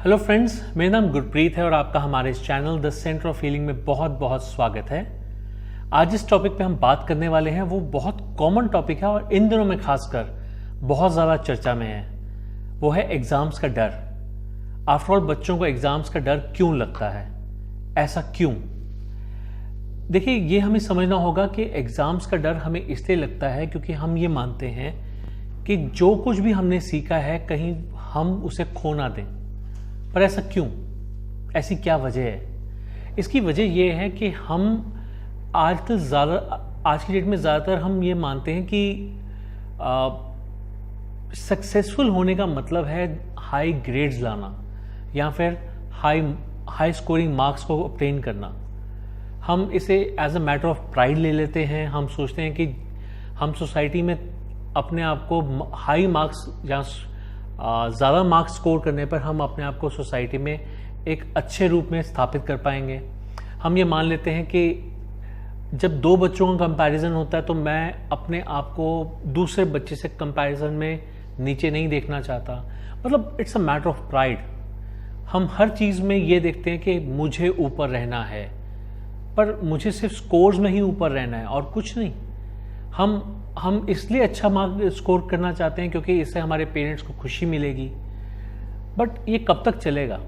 Hello friends, मेरा नाम गुरप्रीत है और आपका हमारे इस channel the centre of healing में बहुत बहुत स्वागत है। आज जिस टॉपिक पे हम बात करने वाले हैं वो बहुत कॉमन टॉपिक है और इन दिनों में खासकर बहुत ज़्यादा चर्चा में है। वो है एग्ज़ाम्स का डर। आफ्टर ऑल, बच्चों को एग्ज़ाम्स का डर क्यों लगता है? ऐसा क्यों? देखिए, ये हमें समझना होगा कि एग्ज़ाम्स का डर हमें इसलिए लगता है क्योंकि हम ये मानते हैं कि जो कुछ भी हमने सीखा है कहीं हम उसे खो ना दें। पर ऐसा क्यों? ऐसी क्या वजह है? इसकी वजह यह है कि हम आज की डेट में ज़्यादातर हम ये मानते हैं कि सक्सेसफुल होने का मतलब है हाई ग्रेड्स लाना या फिर हाई स्कोरिंग मार्क्स को ऑब्टेन करना। हम इसे as a matter of pride ले लेते हैं। हम सोचते हैं कि हम सोसाइटी में अपने आप को हाई मार्क्स या ज़्यादा मार्क्स स्कोर करने पर हम अपने आप को सोसाइटी में एक अच्छे रूप में स्थापित कर पाएंगे। हम ये मान लेते हैं कि जब दो बच्चों का कंपैरिजन होता है तो मैं अपने आप को दूसरे बच्चे से कंपैरिजन में नीचे नहीं देखना चाहता। मतलब it's a matter of pride. हम हर चीज़ में ये देखते हैं कि मुझे ऊपर रहना है, पर मुझे सिर्फ स्कोर्स में ही ऊपर रहना है और कुछ नहीं। हम इसलिए अच्छा मार्क स्कोर करना चाहते हैं क्योंकि इससे हमारे पेरेंट्स को खुशी मिलेगी। बट ये कब तक चलेगा?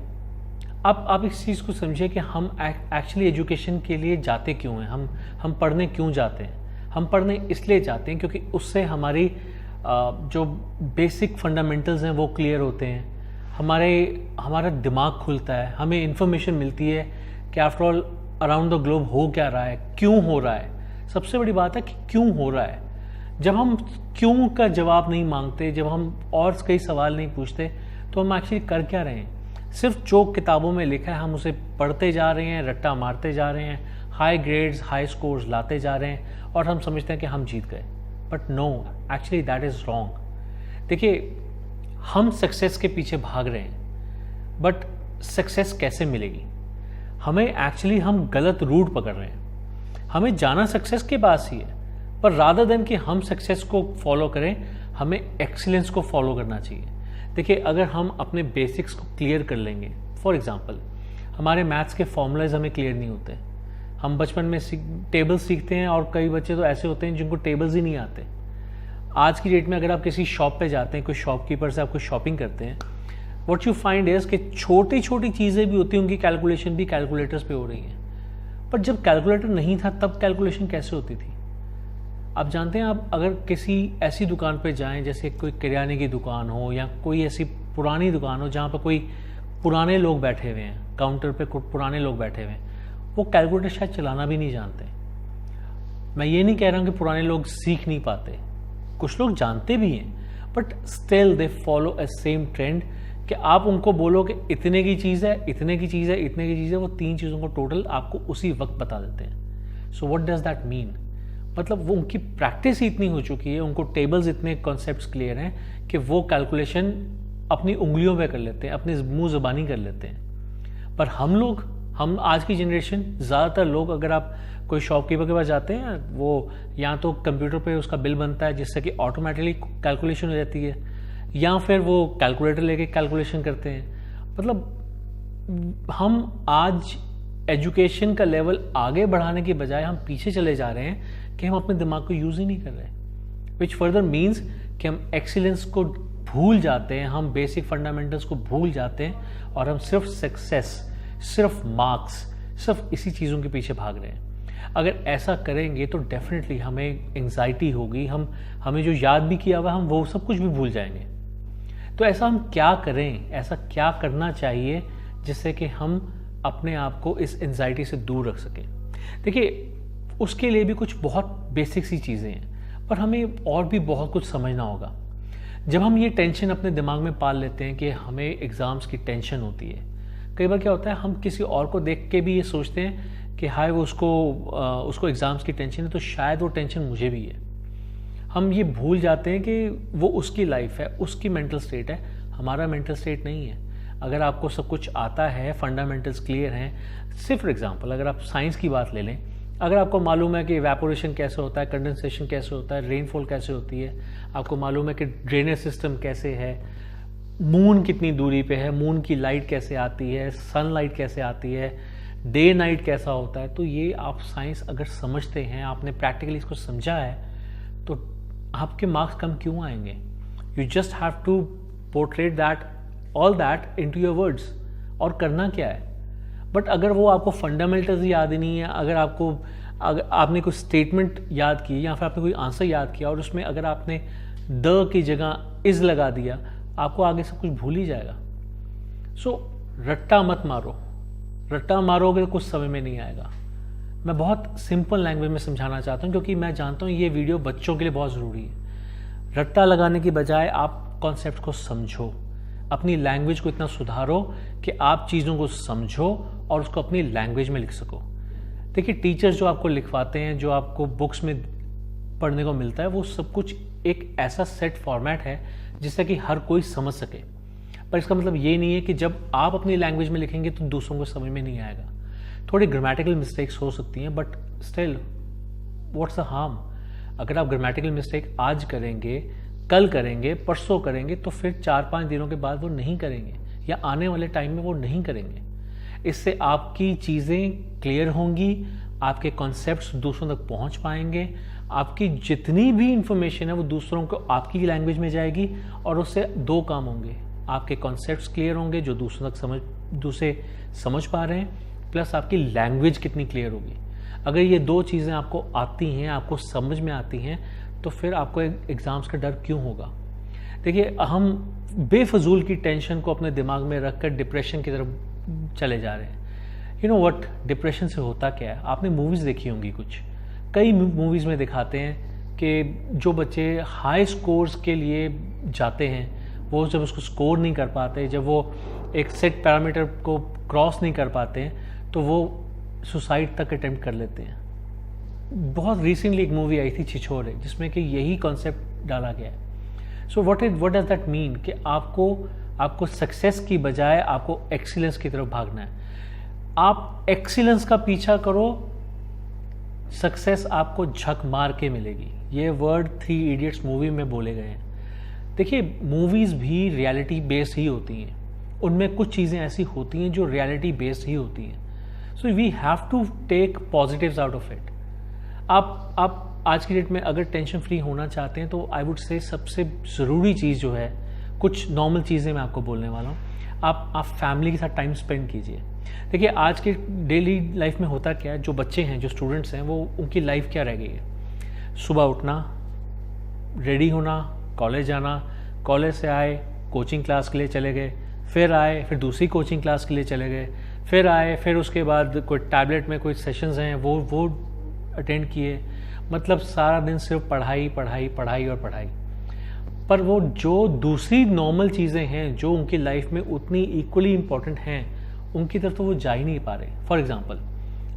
आप इस चीज़ को समझिए कि हम एक्चुअली एजुकेशन के लिए जाते क्यों हैं। हम पढ़ने क्यों जाते हैं? हम पढ़ने इसलिए जाते हैं क्योंकि उससे हमारी जो बेसिक फंडामेंटल्स हैं वो क्लियर होते हैं। हमारा दिमाग खुलता है, हमें इंफॉर्मेशन मिलती है कि after all around the globe हो क्या रहा है, क्यों हो रहा है। सबसे बड़ी बात है कि क्यों हो रहा है। जब हम क्यों का जवाब नहीं मांगते, जब हम और कई सवाल नहीं पूछते, तो हम एक्चुअली कर क्या रहे हैं? सिर्फ जो किताबों में लिखा है हम उसे पढ़ते जा रहे हैं, रट्टा मारते जा रहे हैं, हाई ग्रेड्स हाई स्कोर्स लाते जा रहे हैं और हम समझते हैं कि हम जीत गए। But no, actually that is wrong. देखिए, हम सक्सेस के पीछे भाग रहे हैं, बट सक्सेस कैसे मिलेगी? हमें एक्चुअली हम गलत रूट पकड़ रहे हैं। हमें जाना सक्सेस के पास ही है, पर रादर देन कि हम सक्सेस को फॉलो करें, हमें एक्सीलेंस को फॉलो करना चाहिए। देखिए, अगर हम अपने बेसिक्स को क्लियर कर लेंगे, फॉर एग्जांपल हमारे मैथ्स के फॉर्मूलाज हमें क्लियर नहीं होते। हम बचपन में टेबल्स सीखते हैं और कई बच्चे तो ऐसे होते हैं जिनको टेबल्स ही नहीं आते। आज की डेट में अगर आप किसी शॉप पे जाते हैं, कोई शॉपकीपर से आप कोई शॉपिंग करते हैं, व्हाट यू फाइंड इज कि छोटी छोटी चीज़ें भी होती हैं, उनकी कैलकुलेशन भी कैलकुलेटर्स पे हो रही हैं। पर जब कैलकुलेटर नहीं था तब कैलकुलेशन कैसे होती थी? आप जानते हैं, आप अगर किसी ऐसी दुकान पे जाएं जैसे कोई किराने की दुकान हो या कोई ऐसी पुरानी दुकान हो जहाँ पर कोई पुराने लोग बैठे हुए हैं, काउंटर पे पुराने लोग बैठे हुए हैं, वो कैलकुलेटर शायद चलाना भी नहीं जानते। मैं ये नहीं कह रहा हूँ कि पुराने लोग सीख नहीं पाते, कुछ लोग जानते भी हैं, but still they follow a same trend कि आप उनको बोलो कि इतने की चीज़ है, इतने की चीज़ है, इतने की चीज़ है, वो तीन चीज़ों को टोटल आपको उसी वक्त बता देते हैं। So what does that mean? मतलब वो उनकी प्रैक्टिस ही इतनी हो चुकी है, उनको टेबल्स इतने कॉन्सेप्ट्स क्लियर हैं कि वो कैलकुलेशन अपनी उंगलियों पे कर लेते हैं, अपनी मुंह ज़बानी कर लेते हैं। पर हम आज की जनरेशन, ज़्यादातर लोग, अगर आप कोई शॉपकीपर के पास जाते हैं, वो या तो कंप्यूटर पे उसका बिल बनता है जिससे कि ऑटोमेटिकली कैलकुलेशन हो जाती है, या फिर वो कैलकुलेटर लेके कैलकुलेशन करते हैं। मतलब हम आज एजुकेशन का लेवल आगे बढ़ाने के बजाय हम पीछे चले जा रहे हैं कि हम अपने दिमाग को यूज़ ही नहीं कर रहे, विच फर्दर मीन्स कि हम एक्सीलेंस को भूल जाते हैं, हम बेसिक फंडामेंटल्स को भूल जाते हैं और हम सिर्फ सक्सेस, सिर्फ मार्क्स, सिर्फ इसी चीज़ों के पीछे भाग रहे हैं। अगर ऐसा करेंगे तो डेफिनेटली हमें एंग्जाइटी होगी, हमें जो याद भी किया हुआ हम वो सब कुछ भी भूल जाएंगे। तो ऐसा हम क्या करें? ऐसा क्या करना चाहिए जिससे कि हम अपने आप को इस एंग्जाइटी से दूर रख सकें? देखिए, उसके लिए भी कुछ बहुत बेसिक सी चीज़ें हैं, पर हमें और भी बहुत कुछ समझना होगा। जब हम ये टेंशन अपने दिमाग में पाल लेते हैं कि हमें एग्ज़ाम्स की टेंशन होती है, कई बार क्या होता है, हम किसी और को देख के भी ये सोचते हैं कि हाय वो उसको एग्ज़ाम्स की टेंशन है तो शायद वो टेंशन मुझे भी है। हम ये भूल जाते हैं कि वो उसकी लाइफ है, उसकी मेंटल स्टेट है, हमारा मेंटल स्टेट नहीं है। अगर आपको सब कुछ आता है, फंडामेंटल्स क्लियर हैं, सिर्फ फॉर एग्जांपल अगर आप साइंस की बात ले लें, अगर आपको मालूम है कि इवेपोरेशन कैसे होता है, कंडेंसेशन कैसे होता है, रेनफॉल कैसे होती है, आपको मालूम है कि ड्रेनेज सिस्टम कैसे है, मून कितनी दूरी पे है, मून की लाइट कैसे आती है, सनलाइट कैसे आती है, डे नाइट कैसा होता है। तो ये आप साइंस अगर समझते हैं, आपने प्रैक्टिकली इसको समझा है, तो आपके मार्क्स कम क्यों आएंगे? You just have to portrait that all that into your words. और करना क्या है? बट अगर वो आपको फंडामेंटल्स याद ही नहीं है, अगर आपने कोई स्टेटमेंट याद की या फिर आपने कोई आंसर याद किया और उसमें अगर आपने द की जगह इज लगा दिया, आपको आगे सब कुछ भूल ही जाएगा। सो रट्टा मत मारो, रट्टा मारोगे तो कुछ समझ में नहीं आएगा। मैं बहुत सिंपल लैंग्वेज में समझाना चाहता हूँ, क्योंकि मैं जानता हूँ ये वीडियो बच्चों के लिए बहुत ज़रूरी है। रट्टा लगाने की बजाय आप कॉन्सेप्ट को समझो, अपनी लैंग्वेज को इतना सुधारो कि आप चीज़ों को समझो और उसको अपनी लैंग्वेज में लिख सको। देखिए, टीचर्स जो आपको लिखवाते हैं, जो आपको बुक्स में पढ़ने को मिलता है, वो सब कुछ एक ऐसा सेट फॉर्मेट है जिससे कि हर कोई समझ सके। पर इसका मतलब ये नहीं है कि जब आप अपनी लैंग्वेज में लिखेंगे तो दूसरों को समझ में नहीं आएगा। थोड़ी ग्रामेटिकल मिस्टेक्स हो सकती हैं, but still what's the harm? अगर आप ग्रामेटिकल मिस्टेक आज करेंगे, कल करेंगे, परसों करेंगे, तो फिर 4-5 दिनों के बाद वो नहीं करेंगे, या आने वाले टाइम में वो नहीं करेंगे। इससे आपकी चीज़ें क्लियर होंगी, आपके कॉन्सेप्ट्स दूसरों तक पहुंच पाएंगे, आपकी जितनी भी इंफॉर्मेशन है वो दूसरों को आपकी लैंग्वेज में जाएगी, और उससे दो काम होंगे। आपके कॉन्सेप्ट्स क्लियर होंगे जो दूसरों तक दूसरे समझ पा रहे हैं, प्लस आपकी लैंग्वेज कितनी क्लियर होगी। अगर ये दो चीज़ें आपको आती हैं, आपको समझ में आती हैं, तो फिर आपको एग्ज़ाम्स का डर क्यों होगा? देखिए, हम बेफजूल की टेंशन को अपने दिमाग में रखकर डिप्रेशन की तरफ चले जा रहे हैं। यू नो व्हाट, डिप्रेशन से होता क्या है? आपने मूवीज़ देखी होंगी कुछ, कई मूवीज़ में दिखाते हैं कि जो बच्चे हाई स्कोर्स के लिए जाते हैं, वो जब उसको स्कोर नहीं कर पाते, जब वो एक सेट पैरामीटर को क्रॉस नहीं कर पाते हैं, तो वो सुसाइड तक अटेम्प्ट कर लेते हैं। बहुत रिसेंटली एक मूवी आई थी छिछोरे, जिसमें कि यही कॉन्सेप्ट डाला गया है। So what does that mean कि आपको सक्सेस की बजाय आपको एक्सीलेंस की तरफ भागना है। आप एक्सीलेंस का पीछा करो, सक्सेस आपको झक मार के मिलेगी। ये वर्ड 3 इडियट्स मूवी में बोले गए हैं। देखिए, मूवीज़ भी रियलिटी बेस्ड ही होती हैं, उनमें कुछ चीज़ें ऐसी होती हैं जो रियलिटी बेस्ड ही होती हैं। So we have to take positives out of it. आप आज की डेट में अगर टेंशन फ्री होना चाहते हैं, तो आई वुड से सबसे ज़रूरी चीज़ जो है, कुछ नॉर्मल चीज़ें मैं आपको बोलने वाला हूँ, आप फैमिली के साथ टाइम स्पेंड कीजिए। देखिए, आज के डेली लाइफ में होता क्या है, जो बच्चे हैं, जो स्टूडेंट्स हैं, वो उनकी लाइफ क्या रह गई है? सुबह उठना, रेडी होना, कॉलेज जाना, कॉलेज से आए, कोचिंग क्लास के लिए चले गए, फिर आए, फिर दूसरी कोचिंग क्लास के लिए चले गए, फिर आए, फिर उसके बाद कोई टैबलेट में कोई सेशंस हैं वो अटेंड किए। मतलब सारा दिन सिर्फ पढ़ाई पढ़ाई पढ़ाई और पढ़ाई। पर वो जो दूसरी नॉर्मल चीज़ें हैं जो उनकी लाइफ में उतनी इक्वली इम्पॉर्टेंट हैं, उनकी तरफ तो वो जा ही नहीं पा रहे। फॉर एग्जांपल,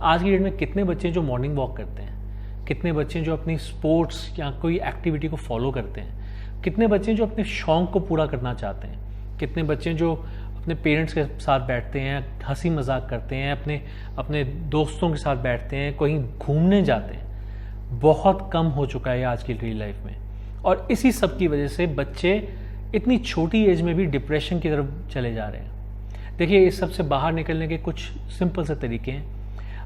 आज की डेट में कितने बच्चे जो मॉर्निंग वॉक करते हैं, कितने बच्चे जो अपनी स्पोर्ट्स या कोई एक्टिविटी को फॉलो करते हैं, कितने बच्चे जो अपने शौक़ को पूरा करना चाहते हैं, कितने बच्चे जो अपने पेरेंट्स के साथ बैठते हैं, हंसी मजाक करते हैं, अपने दोस्तों के साथ बैठते हैं, कहीं घूमने जाते हैं। बहुत कम हो चुका है आज की रियल लाइफ में। और इसी सब की वजह से बच्चे इतनी छोटी एज में भी डिप्रेशन की तरफ चले जा रहे हैं। देखिए, इस सब से बाहर निकलने के कुछ सिंपल से तरीके हैं।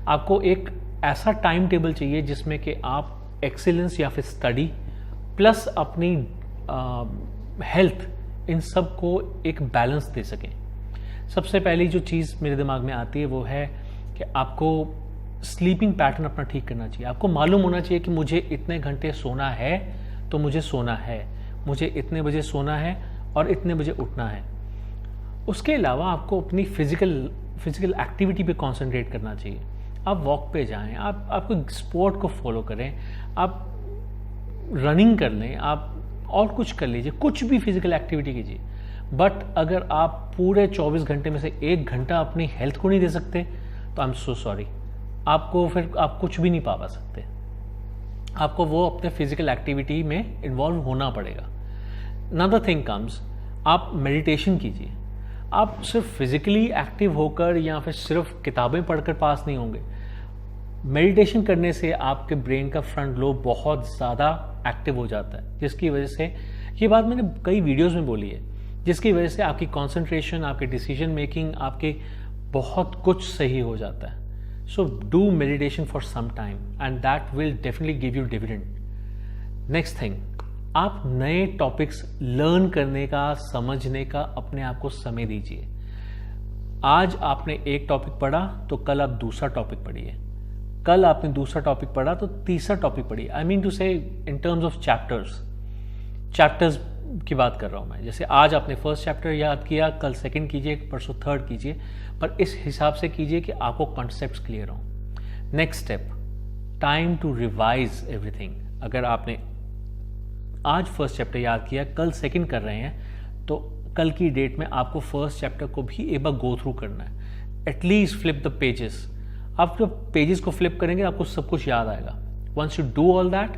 आपको एक ऐसा टाइम टेबल चाहिए जिसमें कि आप एक्सीलेंस या फिर स्टडी प्लस अपनी हेल्थ, इन सब को एक बैलेंस दे सकें। सबसे पहली जो चीज़ मेरे दिमाग में आती है वो है कि आपको स्लीपिंग पैटर्न अपना ठीक करना चाहिए। आपको मालूम होना चाहिए कि मुझे इतने घंटे सोना है तो मुझे सोना है, मुझे इतने बजे सोना है और इतने बजे उठना है। उसके अलावा आपको अपनी फिजिकल एक्टिविटी पे कंसंट्रेट करना चाहिए। आप वॉक पे जाएं, आप कोई स्पोर्ट को फॉलो करें, आप रनिंग कर लें, आप और कुछ कर लीजिए, कुछ भी फिजिकल एक्टिविटी कीजिए। बट अगर आप पूरे 24 घंटे में से 1 घंटा अपनी हेल्थ को नहीं दे सकते, तो आई एम सो सॉरी, आपको फिर आप कुछ भी नहीं पा सकते। आपको वो अपने फिजिकल एक्टिविटी में इन्वॉल्व होना पड़ेगा। अनदर थिंग कम्स, आप मेडिटेशन कीजिए। आप सिर्फ फिजिकली एक्टिव होकर या फिर सिर्फ किताबें पढ़कर पास नहीं होंगे। मेडिटेशन करने से आपके ब्रेन का फ्रंट लोब बहुत ज़्यादा एक्टिव हो जाता है, जिसकी वजह से, ये बात मैंने कई वीडियोस में बोली है जिसकी वजह से आपकी कंसंट्रेशन, आपके डिसीजन मेकिंग, आपके बहुत कुछ सही हो जाता है. So do meditation for some time and that will definitely give you dividend. Next thing, आप नए टॉपिक्स लर्न करने का, समझने का अपने आप को समय दीजिए. आज आपने एक टॉपिक पढ़ा तो कल आप दूसरा टॉपिक पढ़िए, कल आपने दूसरा टॉपिक पढ़ा तो तीसरा टॉपिक पढ़िए. आई मीन टू से इन टर्म्स ऑफ चैप्टर्स की बात कर रहा हूं मैं. जैसे आज आपने फर्स्ट चैप्टर याद किया, कल सेकंड कीजिए, परसों थर्ड कीजिए, पर इस हिसाब से कीजिए कि आपको कॉन्सेप्ट्स क्लियर हो. Next step, time to revise everything. अगर आपने आज फर्स्ट चैप्टर याद किया, कल सेकंड कर रहे हैं, तो कल की डेट में आपको फर्स्ट चैप्टर को भी एक बार गो थ्रू करना है. At least flip the pages. आप जब पेजेस को फ्लिप करेंगे आपको सब कुछ याद आएगा. Once you do all that,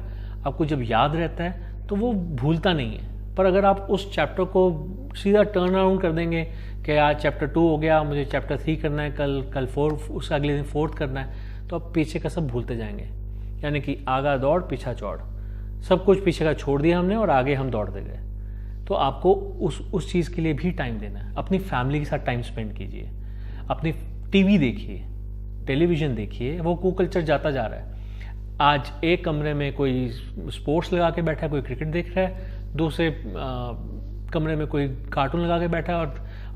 आपको जब याद रहता है तो वो भूलता नहीं है. पर अगर आप उस चैप्टर को सीधा टर्न अराउंड कर देंगे कि आज चैप्टर 2 हो गया, मुझे चैप्टर 3 करना है, कल 4, उसके अगले दिन 4th करना है, तो आप पीछे का सब भूलते जाएंगे. यानी कि आगा दौड़ पीछा चौड़, सब कुछ पीछे का छोड़ दिया हमने और आगे हम दौड़ते गए. तो आपको उस चीज़ के लिए भी टाइम देना है. अपनी फैमिली के साथ टाइम स्पेंड कीजिए. अपनी टीवी देखिए, टेलीविज़न देखिए, वो कल्चर जाता जा रहा है. आज एक कमरे में कोई स्पोर्ट्स लगा के बैठा है, कोई क्रिकेट देख रहा है, दूसरे कमरे में कोई कार्टून लगा के बैठा है,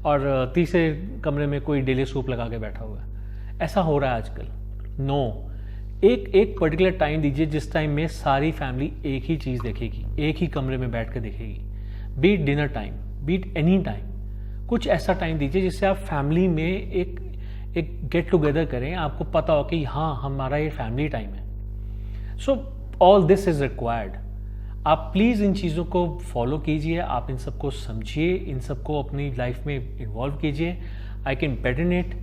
और तीसरे कमरे में कोई डेली सूप लगा के बैठा हुआ है. ऐसा हो रहा है आजकल. नो, एक पर्टिकुलर टाइम दीजिए जिस टाइम में सारी फैमिली एक ही चीज़ देखेगी, एक ही कमरे में बैठ कर देखेगी. Be it dinner time, be it any time, कुछ ऐसा टाइम दीजिए जिससे आप फैमिली में एक गेट टुगेदर करें. आपको पता हो कि हाँ, हमारा ये फैमिली टाइम है. So all this is required. आप प्लीज़ इन चीज़ों को फॉलो कीजिए, आप इन सबको समझिए, इन सबको अपनी लाइफ में इन्वॉल्व कीजिए. I can bet in it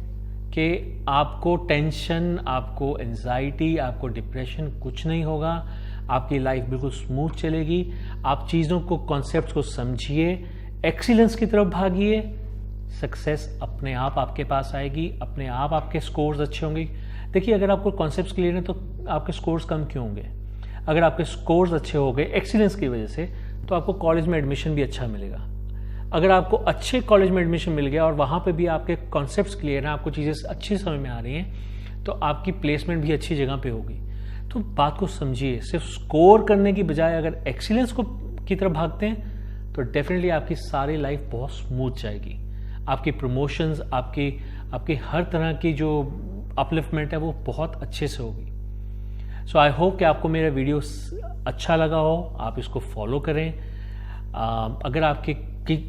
कि आपको टेंशन, आपको एंजाइटी, आपको डिप्रेशन कुछ नहीं होगा. आपकी लाइफ बिल्कुल स्मूथ चलेगी. आप चीज़ों को, कॉन्सेप्ट्स को समझिए, एक्सीलेंस की तरफ भागिए. सक्सेस अपने आप आपके पास आएगी, अपने आप आपके स्कोर्स अच्छे होंगे. देखिए, अगर आपको कॉन्सेप्ट्स क्लियर हैं तो आपके स्कोर्स कम क्यों होंगे? अगर आपके स्कोर्स अच्छे हो गए एक्सीलेंस की वजह से, तो आपको कॉलेज में एडमिशन भी अच्छा मिलेगा. अगर आपको अच्छे कॉलेज में एडमिशन मिल गया और वहाँ पे भी आपके कॉन्सेप्ट्स क्लियर हैं, आपको चीज़ें अच्छी समझ में आ रही हैं, तो आपकी प्लेसमेंट भी अच्छी जगह पे होगी. तो बात को समझिए. सिर्फ स्कोर करने की बजाय अगर एक्सीलेंस की तरफ भागते हैं तो डेफिनेटली आपकी सारी लाइफ बहुत स्मूथ जाएगी. आपकी प्रमोशंस, आपकी हर तरह की जो अपलिफ्टमेंट है वो बहुत अच्छे से होगी. सो आई होप कि आपको मेरा वीडियो अच्छा लगा हो, आप इसको फॉलो करें. अगर आपके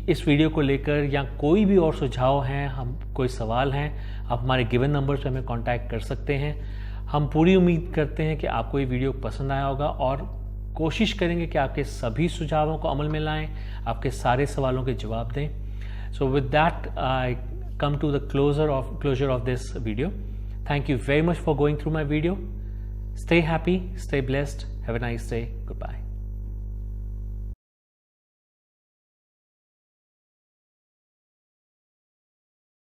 इस वीडियो को लेकर या कोई भी और सुझाव हैं, कोई सवाल हैं, आप हमारे गिवन नंबर से हमें कांटेक्ट कर सकते हैं. हम पूरी उम्मीद करते हैं कि आपको ये वीडियो पसंद आया होगा और कोशिश करेंगे कि आपके सभी सुझावों को अमल में लाएं, आपके सारे सवालों के जवाब दें. So with that I come to the closure of this video. Thank you very much for going through my video. Stay happy, stay blessed. Have a nice day. Goodbye.